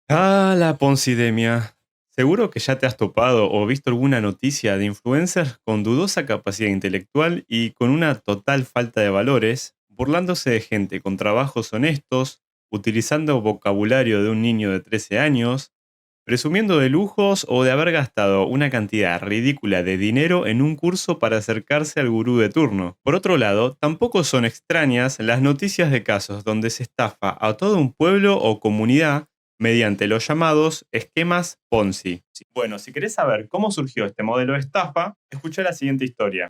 La Poncidemia. Seguro que ya te has topado o visto alguna noticia de influencers con dudosa capacidad intelectual y con una total falta de valores, burlándose de gente con trabajos honestos, utilizando vocabulario de un niño de 13 años, presumiendo de lujos o de haber gastado una cantidad ridícula de dinero en un curso para acercarse al gurú de turno. Por otro lado, tampoco son extrañas las noticias de casos donde se estafa a todo un pueblo o comunidad mediante los llamados esquemas Ponzi. Bueno, si querés saber cómo surgió este modelo de estafa, escucha la siguiente historia.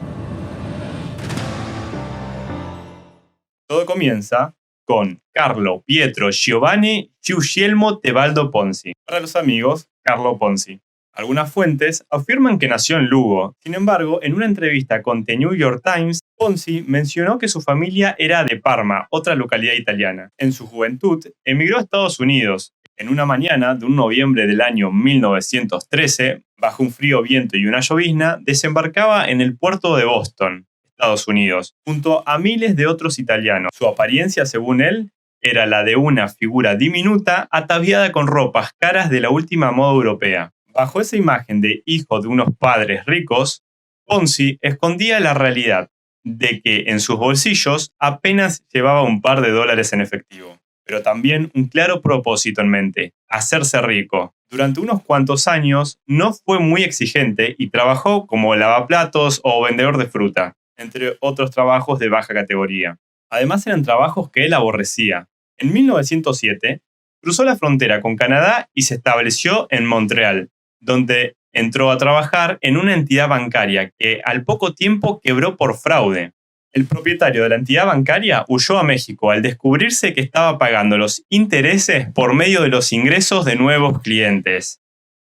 Todo comienza con Carlo Pietro Giovanni Guglielmo Tebaldo Ponzi. Para los amigos, Carlo Ponzi. Algunas fuentes afirman que nació en Lugo. Sin embargo, en una entrevista con The New York Times, Ponzi mencionó que su familia era de Parma, otra localidad italiana. En su juventud, emigró a Estados Unidos. En una mañana de un noviembre del año 1913, bajo un frío viento y una llovizna, desembarcaba en el puerto de Boston, Estados Unidos, junto a miles de otros italianos. Su apariencia, según él, era la de una figura diminuta ataviada con ropas caras de la última moda europea. Bajo esa imagen de hijo de unos padres ricos, Ponzi escondía la realidad de que en sus bolsillos apenas llevaba un par de dólares en efectivo, pero también un claro propósito en mente: hacerse rico. Durante unos cuantos años no fue muy exigente y trabajó como lavaplatos o vendedor de fruta, entre otros trabajos de baja categoría. Además, eran trabajos que él aborrecía. En 1907, cruzó la frontera con Canadá y se estableció en Montreal, donde entró a trabajar en una entidad bancaria que al poco tiempo quebró por fraude. El propietario de la entidad bancaria huyó a México al descubrirse que estaba pagando los intereses por medio de los ingresos de nuevos clientes.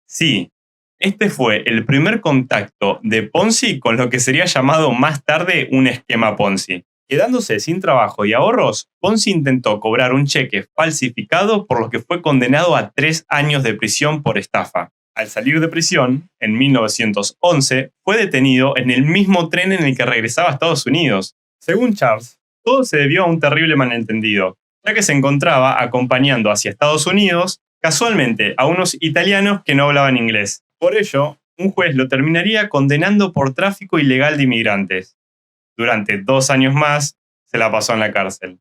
Sí, este fue el primer contacto de Ponzi con lo que sería llamado más tarde un esquema Ponzi. Quedándose sin trabajo y ahorros, Ponzi intentó cobrar un cheque falsificado por lo que fue condenado a 3 años de prisión por estafa. Al salir de prisión, en 1911, fue detenido en el mismo tren en el que regresaba a Estados Unidos. Según Charles, todo se debió a un terrible malentendido, ya que se encontraba acompañando hacia Estados Unidos casualmente a unos italianos que no hablaban inglés. Por ello, un juez lo terminaría condenando por tráfico ilegal de inmigrantes. Durante 2 años más se la pasó en la cárcel,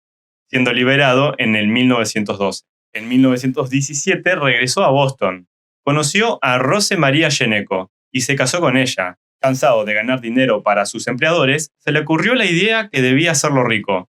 siendo liberado en el 1912. En 1917 regresó a Boston. Conoció a Rose María Geneco y se casó con ella. Cansado de ganar dinero para sus empleadores, se le ocurrió la idea que debía hacerlo rico: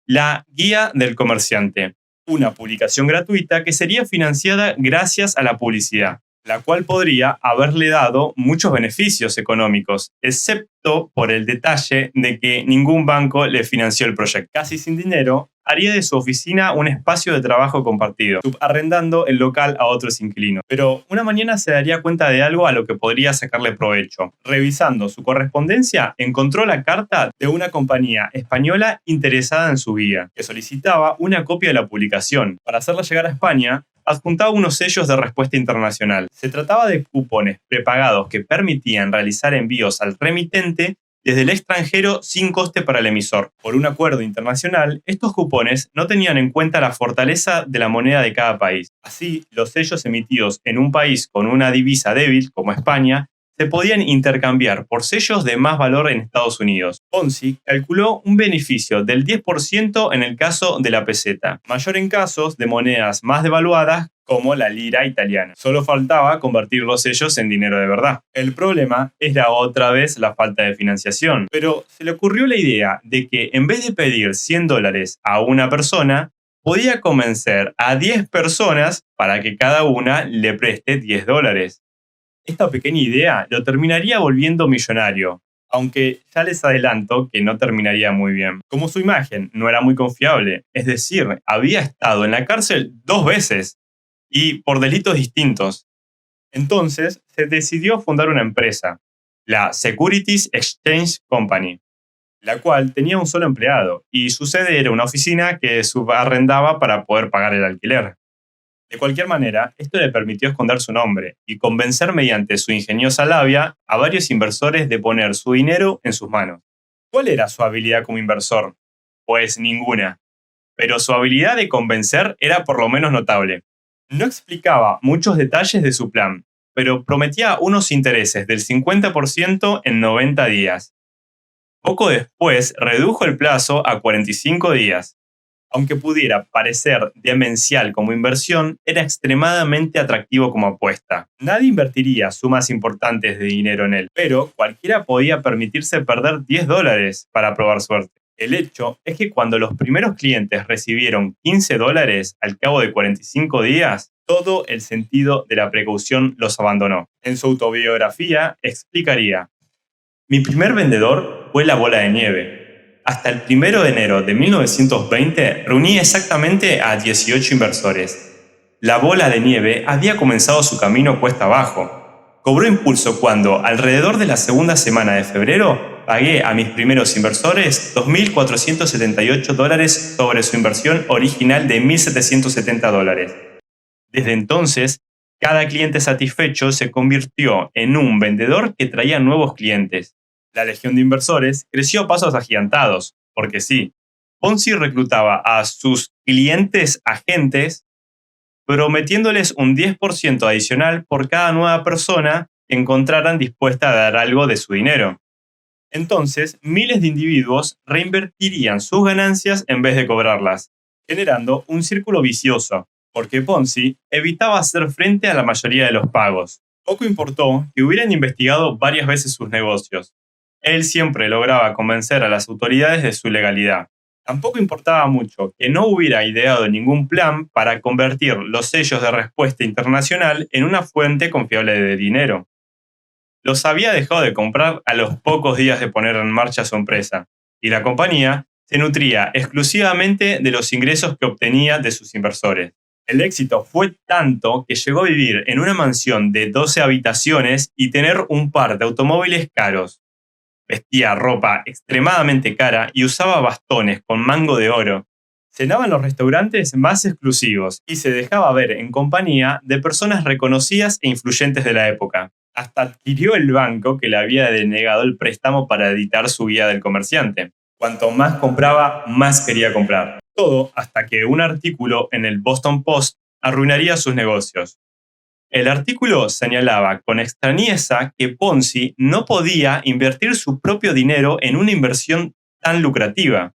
la Guía del Comerciante, una publicación gratuita que sería financiada gracias a la publicidad, la cual podría haberle dado muchos beneficios económicos, excepto por el detalle de que ningún banco le financió el proyecto. Casi sin dinero, haría de su oficina un espacio de trabajo compartido, subarrendando el local a otros inquilinos. Pero una mañana se daría cuenta de algo a lo que podría sacarle provecho. Revisando su correspondencia, encontró la carta de una compañía española interesada en su guía, que solicitaba una copia de la publicación. Para hacerla llegar a España, adjuntaba unos sellos de respuesta internacional. Se trataba de cupones prepagados que permitían realizar envíos al remitente desde el extranjero sin coste para el emisor. Por un acuerdo internacional, estos cupones no tenían en cuenta la fortaleza de la moneda de cada país. Así, los sellos emitidos en un país con una divisa débil, como España, se podían intercambiar por sellos de más valor en Estados Unidos. Ponzi calculó un beneficio del 10% en el caso de la peseta, mayor en casos de monedas más devaluadas como la lira italiana. Solo faltaba convertir los sellos en dinero de verdad. El problema era otra vez la falta de financiación, pero se le ocurrió la idea de que en vez de pedir $100 a una persona, podía convencer a 10 personas para que cada una le preste $10. Esta pequeña idea lo terminaría volviendo millonario, aunque ya les adelanto que no terminaría muy bien. Como su imagen no era muy confiable, es decir, había estado en la cárcel 2 veces y por delitos distintos, entonces se decidió fundar una empresa, la Securities Exchange Company, la cual tenía un solo empleado y su sede era una oficina que subarrendaba para poder pagar el alquiler. De cualquier manera, esto le permitió esconder su nombre y convencer mediante su ingeniosa labia a varios inversores de poner su dinero en sus manos. ¿Cuál era su habilidad como inversor? Pues ninguna, pero su habilidad de convencer era por lo menos notable. No explicaba muchos detalles de su plan, pero prometía unos intereses del 50% en 90 días. Poco después redujo el plazo a 45 días. Aunque pudiera parecer demencial como inversión, era extremadamente atractivo como apuesta. Nadie invertiría sumas importantes de dinero en él, pero cualquiera podía permitirse perder $10 para probar suerte. El hecho es que cuando los primeros clientes recibieron $15 al cabo de 45 días, todo el sentido de la precaución los abandonó. En su autobiografía explicaría: mi primer vendedor fue la bola de nieve. Hasta el 1 de enero de 1920 reuní exactamente a 18 inversores. La bola de nieve había comenzado su camino cuesta abajo. Cobró impulso cuando, alrededor de la segunda semana de febrero, pagué a mis primeros inversores $2.478 sobre su inversión original de $1.770. Desde entonces, cada cliente satisfecho se convirtió en un vendedor que traía nuevos clientes. La legión de inversores creció a pasos agigantados, porque sí, Ponzi reclutaba a sus clientes agentes, prometiéndoles un 10% adicional por cada nueva persona que encontraran dispuesta a dar algo de su dinero. Entonces, miles de individuos reinvertirían sus ganancias en vez de cobrarlas, generando un círculo vicioso, porque Ponzi evitaba hacer frente a la mayoría de los pagos. Poco importó que hubieran investigado varias veces sus negocios. Él siempre lograba convencer a las autoridades de su legalidad. Tampoco importaba mucho que no hubiera ideado ningún plan para convertir los sellos de respuesta internacional en una fuente confiable de dinero. Los había dejado de comprar a los pocos días de poner en marcha su empresa, y la compañía se nutría exclusivamente de los ingresos que obtenía de sus inversores. El éxito fue tanto que llegó a vivir en una mansión de 12 habitaciones y tener un par de automóviles caros. Vestía ropa extremadamente cara y usaba bastones con mango de oro. Cenaba en los restaurantes más exclusivos y se dejaba ver en compañía de personas reconocidas e influyentes de la época. Hasta adquirió el banco que le había denegado el préstamo para editar su guía del comerciante. Cuanto más compraba, más quería comprar. Todo hasta que un artículo en el Boston Post arruinaría sus negocios. El artículo señalaba con extrañeza que Ponzi no podía invertir su propio dinero en una inversión tan lucrativa,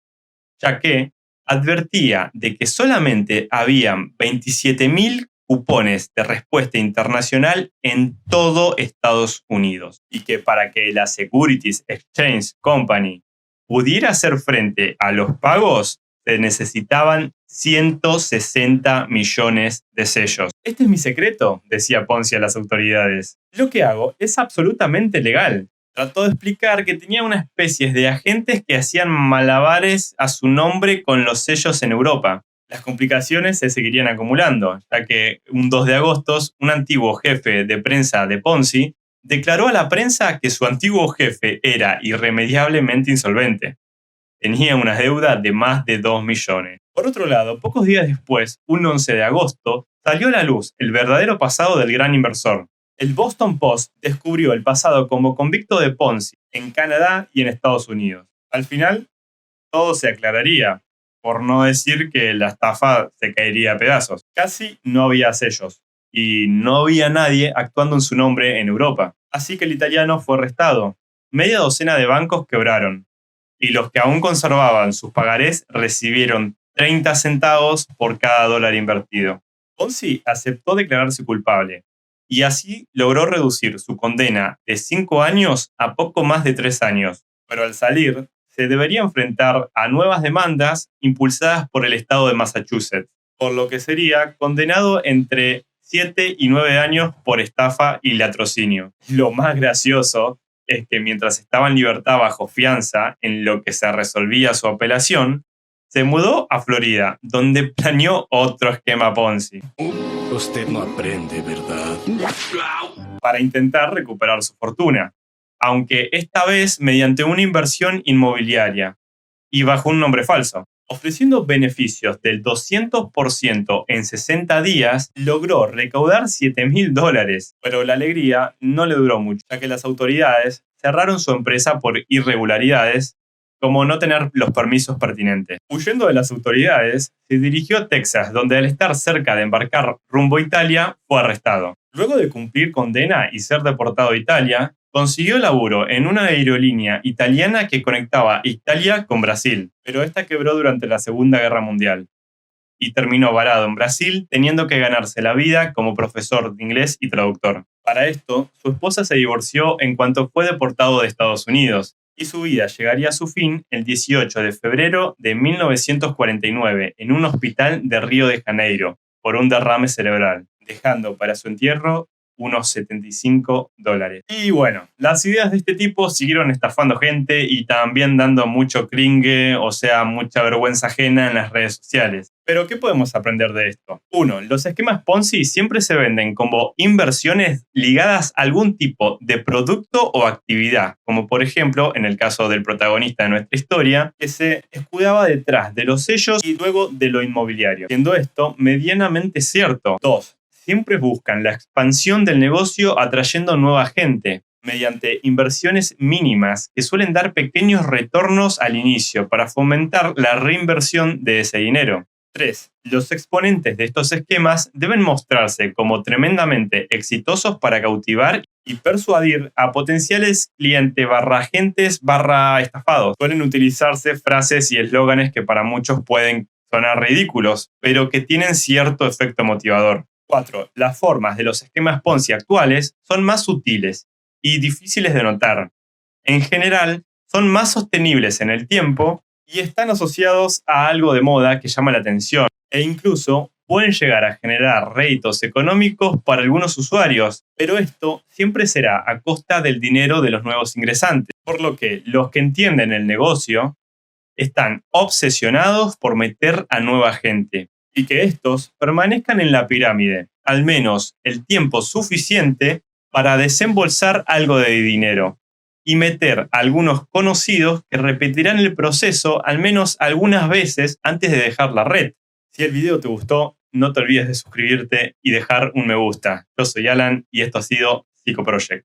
ya que advertía de que solamente habían 27.000 cupones de respuesta internacional en todo Estados Unidos y que para que la Securities Exchange Company pudiera hacer frente a los pagos se necesitaban 160 millones de sellos. Este es mi secreto, decía Ponzi a las autoridades. Lo que hago es absolutamente legal. Trató de explicar que tenía una especie de agentes que hacían malabares a su nombre con los sellos en Europa. Las complicaciones se seguirían acumulando, ya que un 2 de agosto, un antiguo jefe de prensa de Ponzi declaró a la prensa que su antiguo jefe era irremediablemente insolvente. Tenía una deuda de más de 2 millones. Por otro lado, pocos días después, un 11 de agosto, salió a la luz el verdadero pasado del gran inversor. El Boston Post descubrió el pasado como convicto de Ponzi en Canadá y en Estados Unidos. Al final, todo se aclararía, por no decir que la estafa se caería a pedazos. Casi no había sellos y no había nadie actuando en su nombre en Europa. Así que el italiano fue arrestado. Media docena de bancos quebraron y los que aún conservaban sus pagarés recibieron 30 centavos por cada dólar invertido. Ponzi aceptó declararse culpable y así logró reducir su condena de 5 años a poco más de 3 años. Pero al salir, se debería enfrentar a nuevas demandas impulsadas por el estado de Massachusetts, por lo que sería condenado entre 7 y 9 años por estafa y latrocinio. Lo más gracioso es que mientras estaba en libertad bajo fianza, en lo que se resolvía su apelación, se mudó a Florida, donde planeó otro esquema Ponzi. Usted no aprende, ¿verdad? Para intentar recuperar su fortuna, aunque esta vez mediante una inversión inmobiliaria y bajo un nombre falso. Ofreciendo beneficios del 200% en 60 días, logró recaudar $7.000, pero la alegría no le duró mucho, ya que las autoridades cerraron su empresa por irregularidades como no tener los permisos pertinentes. Huyendo de las autoridades, se dirigió a Texas, donde al estar cerca de embarcar rumbo a Italia, fue arrestado. Luego de cumplir condena y ser deportado a Italia, consiguió laburo en una aerolínea italiana que conectaba Italia con Brasil, pero esta quebró durante la Segunda Guerra Mundial y terminó varado en Brasil teniendo que ganarse la vida como profesor de inglés y traductor. Para esto, su esposa se divorció en cuanto fue deportado de Estados Unidos y su vida llegaría a su fin el 18 de febrero de 1949 en un hospital de Río de Janeiro por un derrame cerebral, dejando para su entierro unos $75. Y bueno, las ideas de este tipo siguieron estafando gente y también dando mucho cringe, o sea, mucha vergüenza ajena en las redes sociales. Pero, ¿qué podemos aprender de esto? 1. Los esquemas Ponzi siempre se venden como inversiones ligadas a algún tipo de producto o actividad, como por ejemplo, en el caso del protagonista de nuestra historia, que se escudaba detrás de los sellos y luego de lo inmobiliario, siendo esto medianamente cierto. 2. Siempre buscan la expansión del negocio atrayendo nueva gente, mediante inversiones mínimas que suelen dar pequeños retornos al inicio para fomentar la reinversión de ese dinero. 3. Los exponentes de estos esquemas deben mostrarse como tremendamente exitosos para cautivar y persuadir a potenciales clientes /agentes /estafados. Suelen utilizarse frases y eslóganes que para muchos pueden sonar ridículos, pero que tienen cierto efecto motivador. 4. Las formas de los esquemas Ponzi actuales son más sutiles y difíciles de notar. En general, son más sostenibles en el tiempo y están asociados a algo de moda que llama la atención e incluso pueden llegar a generar réditos económicos para algunos usuarios, pero esto siempre será a costa del dinero de los nuevos ingresantes, por lo que los que entienden el negocio están obsesionados por meter a nueva gente y que estos permanezcan en la pirámide, al menos el tiempo suficiente para desembolsar algo de dinero y meter a algunos conocidos que repetirán el proceso al menos algunas veces antes de dejar la red. Si el video te gustó, no te olvides de suscribirte y dejar un me gusta. Yo soy Alan y esto ha sido Psycho Project.